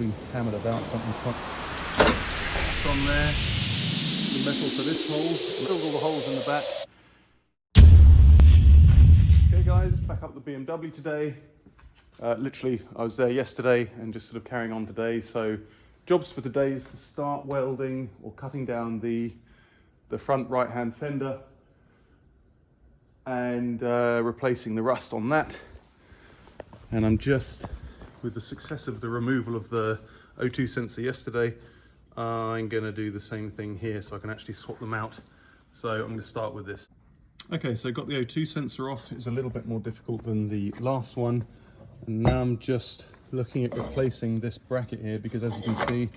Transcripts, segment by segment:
been hammered about something quite on there. The metal for this hole, filled all the holes in the back. Okay guys, back up the BMW today. Literally, I was there yesterday and just sort of carrying on today. So jobs for today is to start welding or cutting down the front right-hand fender and replacing the rust on that. And I'm just, with the success of the removal of the O2 sensor yesterday, I'm going to do the same thing here so I can actually swap them out. So I'm going to start with this. Okay, so got the O2 sensor off. It's a little bit more difficult than the last one. And now I'm just looking at replacing this bracket here because, as you can see,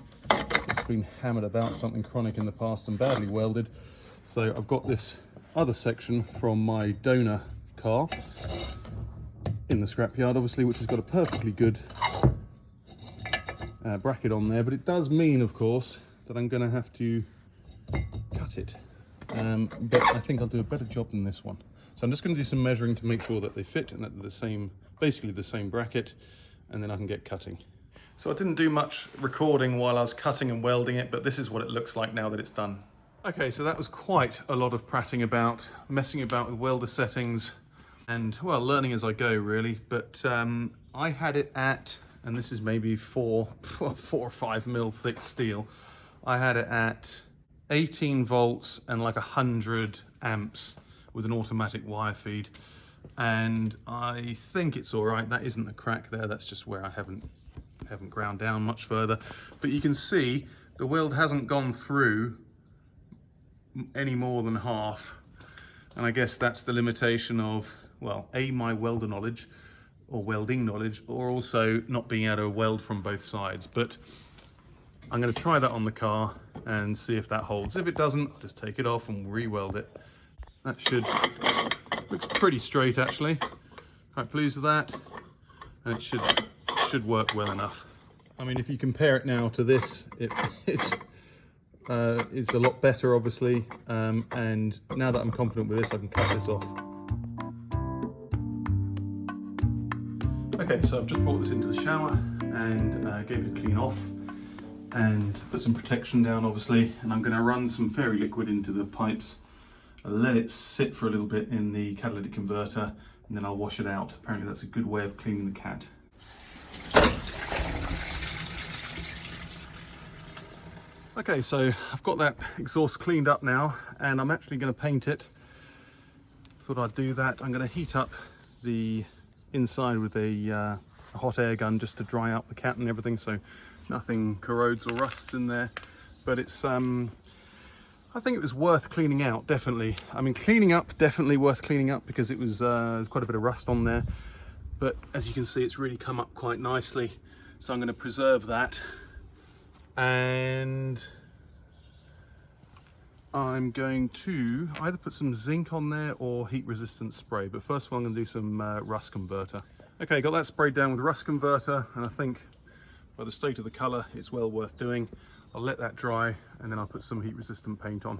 it's been hammered about something chronic in the past and badly welded. So I've got this other section from my donor car in the scrapyard, obviously, which has got a perfectly good bracket on there, but it does mean, of course, that I'm going to have to cut it. But I think I'll do a better job than this one. So I'm just going to do some measuring to make sure that they fit and that they're the same, basically the same bracket, and then I can get cutting. So I didn't do much recording while I was cutting and welding it, but this is what it looks like now that it's done. Okay, so that was quite a lot of prattling about, messing about with welder settings, and, well, learning as I go, really. But I had it at, and this is maybe 4 or 5 mil thick steel, I had it at 18 volts and like 100 amps with an automatic wire feed, and I think it's all right. That isn't a crack there, that's just where I haven't ground down much further. But you can see the weld hasn't gone through any more than half, and I guess that's the limitation of, well, A, my welder knowledge or welding knowledge, or also not being able to weld from both sides. But I'm going to try that on the car and see if that holds. If it doesn't, I'll just take it off and re-weld it. That looks pretty straight, actually. Quite pleased with that, and it should work well enough. I mean, if you compare it now to this, it's a lot better, obviously, and now that I'm confident with this, I can cut this off. Okay, so I've just brought this into the shower and gave it a clean off and put some protection down, obviously, and I'm going to run some fairy liquid into the pipes, let it sit for a little bit in the catalytic converter, and then I'll wash it out. Apparently that's a good way of cleaning the cat. Okay, so I've got that exhaust cleaned up now, and I'm actually going to paint it. Thought I'd do that. I'm going to heat up the inside with a hot air gun just to dry out the cat and everything, so nothing corrodes or rusts in there. But it's I think it was worth cleaning out, definitely. I mean, cleaning up, definitely worth cleaning up, because it was there's quite a bit of rust on there. But as you can see, it's really come up quite nicely. So I'm going to preserve that. And I'm going to either put some zinc on there or heat resistant spray. But first of all, I'm going to do some rust converter. Okay, got that sprayed down with rust converter, and I think by the state of the colour, it's well worth doing. I'll let that dry, and then I'll put some heat resistant paint on.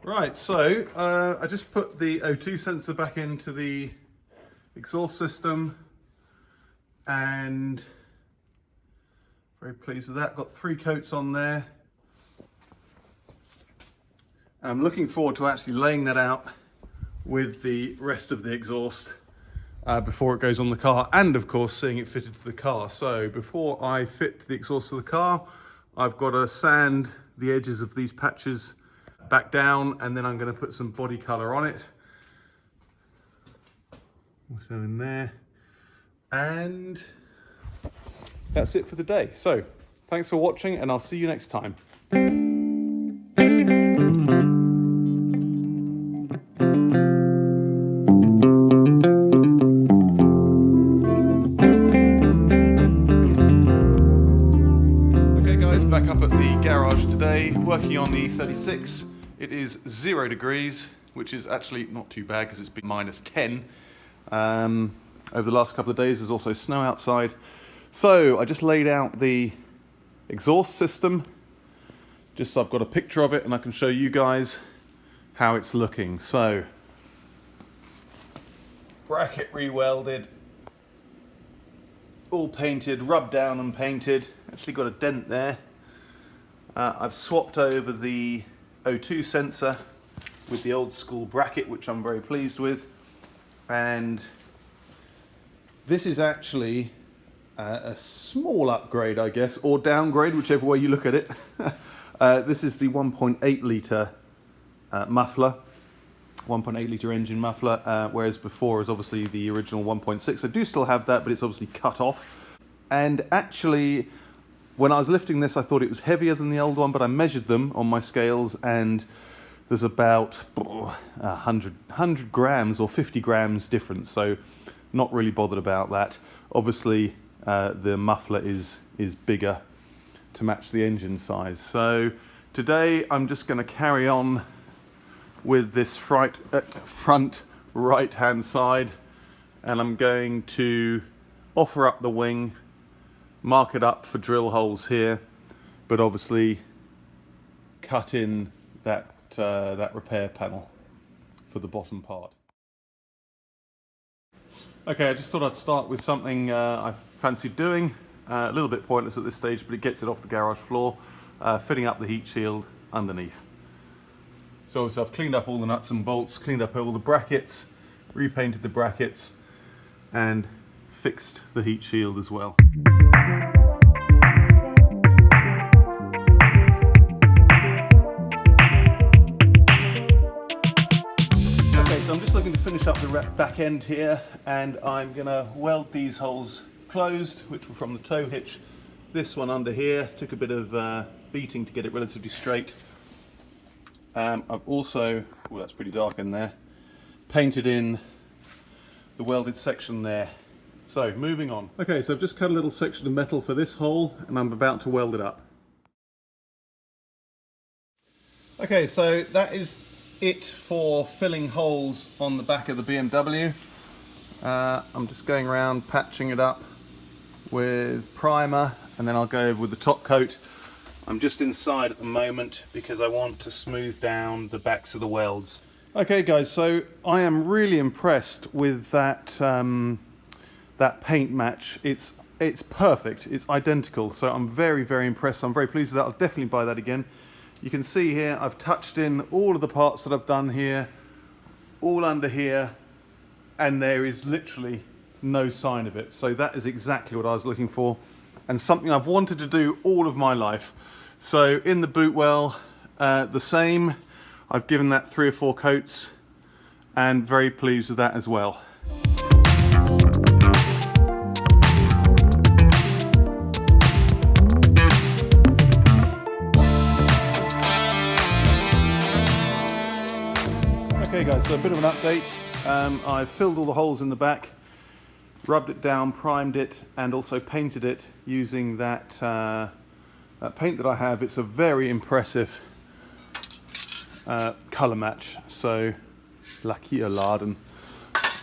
Right, so I just put the O2 sensor back into the exhaust system, and very pleased with that. Got 3 coats on there. I'm looking forward to actually laying that out with the rest of the exhaust before it goes on the car, and of course seeing it fitted to the car. So before I fit the exhaust to the car, I've got to sand the edges of these patches back down, and then I'm going to put some body colour on it. Also in there. And that's it for the day. So thanks for watching, and I'll see you next time. Back up at the garage today, working on the E36. It is 0 degrees, which is actually not too bad because it's been -10. Over the last couple of days, there's also snow outside. So I just laid out the exhaust system, just so I've got a picture of it and I can show you guys how it's looking. So, bracket re-welded, all painted, rubbed down and painted. Actually got a dent there. I've swapped over the O2 sensor with the old school bracket, which I'm very pleased with. And this is actually a small upgrade, I guess, or downgrade, whichever way you look at it. This is the 1.8 litre muffler, 1.8 litre engine muffler, whereas before is obviously the original 1.6. I do still have that, but it's obviously cut off. And actually, when I was lifting this, I thought it was heavier than the old one, but I measured them on my scales, and there's about 100 grams or 50 grams difference, so not really bothered about that. Obviously, the muffler is bigger to match the engine size. So today I'm just going to carry on with this front right hand side, and I'm going to offer up the wing, mark it up for drill holes here, but obviously cut in that repair panel for the bottom part. Okay, I just thought I'd start with something I fancied doing. A little bit pointless at this stage, but it gets it off the garage floor, fitting up the heat shield underneath. So obviously I've cleaned up all the nuts and bolts, cleaned up all the brackets, repainted the brackets, and fixed the heat shield as well. So I'm just looking to finish up the back end here, and I'm going to weld these holes closed, which were from the tow hitch. This one under here took a bit of beating to get it relatively straight. I've also, well, that's pretty dark in there, painted in the welded section there. So moving on. Okay, so I've just cut a little section of metal for this hole, and I'm about to weld it up. Okay, so that is it for filling holes on the back of the BMW. I'm just going around patching it up with primer, and then I'll go over with the top coat. I'm just inside at the moment because I want to smooth down the backs of the welds. Okay guys, so I am really impressed with that that paint match. It's perfect, it's identical, so I'm very impressed. I'm very pleased with that. I'll definitely buy that again. You can see here I've touched in all of the parts that I've done here, all under here, and there is literally no sign of it. So that is exactly what I was looking for, and something I've wanted to do all of my life. So in the boot well, the same. I've given that 3 or 4 coats, and very pleased with that as well. Okay guys, so a bit of an update. I've filled all the holes in the back, rubbed it down, primed it, and also painted it using that, that paint that I have. It's a very impressive colour match, so lucky a lad, and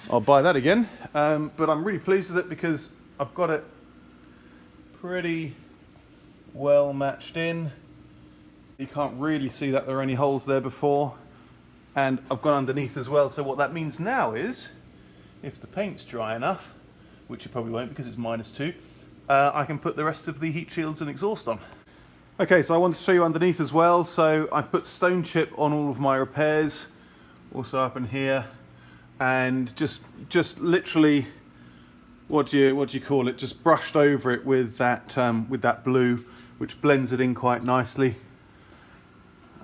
I'll buy that again. But I'm really pleased with it because I've got it pretty well matched in. You can't really see that there are any holes there before. And I've gone underneath as well, so what that means now is, if the paint's dry enough, which it probably won't because it's -2, I can put the rest of the heat shields and exhaust on. Okay, so I want to show you underneath as well. So I put stone chip on all of my repairs, also up in here, and just literally, what do you call it? Just brushed over it with that blue, which blends it in quite nicely.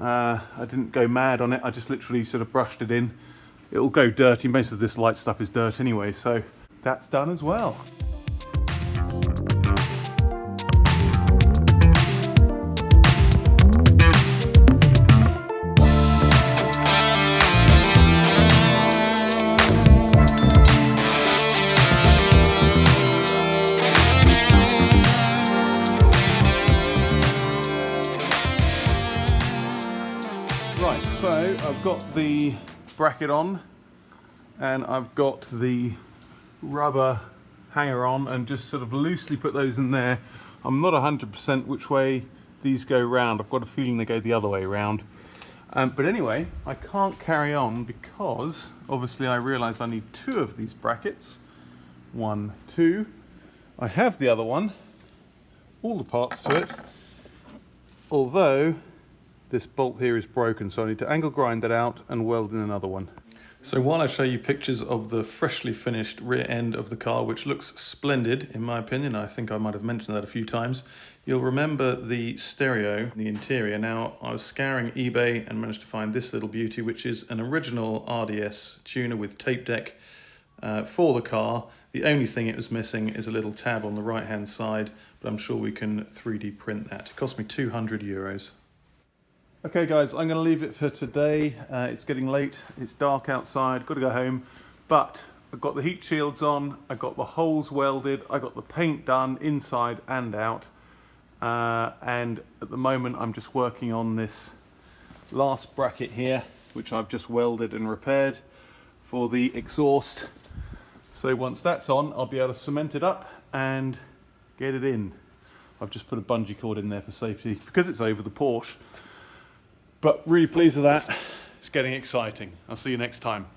I didn't go mad on it, I just literally sort of brushed it in. It'll go dirty, most of this light stuff is dirt anyway, so that's done as well. Right, so I've got the bracket on, and I've got the rubber hanger on, and just sort of loosely put those in there. I'm not 100% which way these go round. I've got a feeling they go the other way round. But anyway, I can't carry on because obviously I realised I need 2 of these brackets. 1, 2. I have the other one, all the parts to it, although this bolt here is broken, so I need to angle grind that out and weld in another one. So while I show you pictures of the freshly finished rear end of the car, which looks splendid in my opinion, I think I might have mentioned that a few times, you'll remember the stereo, the interior. Now, I was scouring eBay and managed to find this little beauty, which is an original RDS tuner with tape deck for the car. The only thing it was missing is a little tab on the right hand side, but I'm sure we can 3D print that. It cost me €200. Okay guys, I'm going to leave it for today. It's getting late, it's dark outside, got to go home, but I've got the heat shields on, I've got the holes welded, I got the paint done inside and out, and at the moment I'm just working on this last bracket here, which I've just welded and repaired for the exhaust. So once that's on, I'll be able to cement it up and get it in. I've just put a bungee cord in there for safety because it's over the Porsche. But really pleased with that. It's getting exciting. I'll see you next time.